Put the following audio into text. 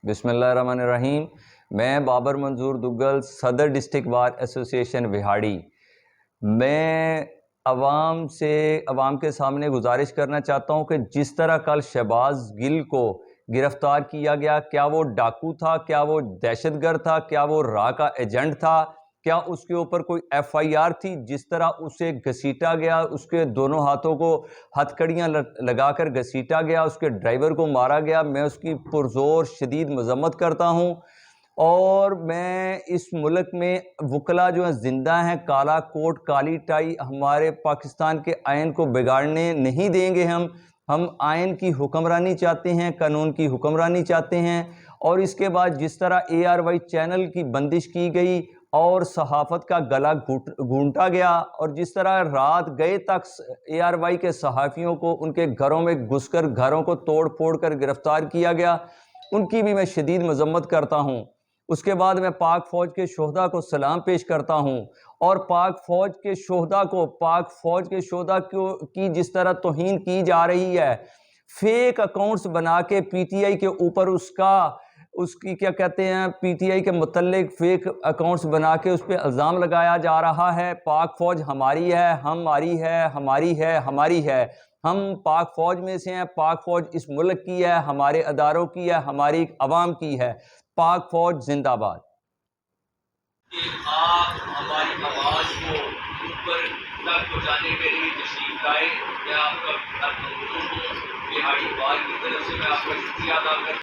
بسم اللہ الرحمن الرحیم۔ میں بابر منظور دگل، صدر ڈسٹرکٹ بار ایسوسیشن وہاڑی۔ میں عوام کے سامنے گزارش کرنا چاہتا ہوں کہ جس طرح کل شہباز گل کو گرفتار کیا گیا، کیا وہ ڈاکو تھا، کیا وہ دہشت گرد تھا، کیا وہ راہ کا ایجنٹ تھا، کیا اس کے اوپر کوئی ایف آئی آر تھی؟ جس طرح اسے گھسیٹا گیا، اس کے دونوں ہاتھوں کو ہتھ کڑیاں لگا کر گھسیٹا گیا، اس کے ڈرائیور کو مارا گیا، میں اس کی پرزور شدید مذمت کرتا ہوں۔ اور میں اس ملک میں وکلا جو ہیں زندہ ہیں، کالا کوٹ کالی ٹائی، ہمارے پاکستان کے آئین کو بگاڑنے نہیں دیں گے۔ ہم آئین کی حکمرانی چاہتے ہیں، قانون کی حکمرانی چاہتے ہیں۔ اور اس کے بعد جس طرح ARY چینل کی بندش کی گئی اور صحافت کا گلا گھونٹا گیا، اور جس طرح رات گئے تک ARY کے صحافیوں کو ان کے گھروں میں گھس کر گھروں کو توڑ پھوڑ کر گرفتار کیا گیا، ان کی بھی میں شدید مذمت کرتا ہوں۔ اس کے بعد میں پاک فوج کے شہداء کو سلام پیش کرتا ہوں، اور پاک فوج کے شہداء کی جس طرح توہین کی جا رہی ہے، فیک اکاؤنٹس بنا کے PTI کے اوپر اس کی کیا کہتے ہیں، PTI کے متعلق فیک اکاؤنٹس بنا کے اس پہ الزام لگایا جا رہا ہے۔ پاک فوج ہماری ہے، ہماری ہے، ہماری ہے، ہماری ہے۔ ہم پاک فوج میں سے ہیں، پاک فوج اس ملک کی ہے، ہمارے اداروں کی ہے، ہماری عوام کی ہے۔ پاک فوج زندہ باد۔ کہ آپ ہماری آواز کو اوپر تک پہنچانے کے لیے تشریف لائے، میں آپ کا بہت ممنون ہوں۔ بہاڑی بار کی طرف سے میں آپ کا شکریہ ادا کرتا ہوں۔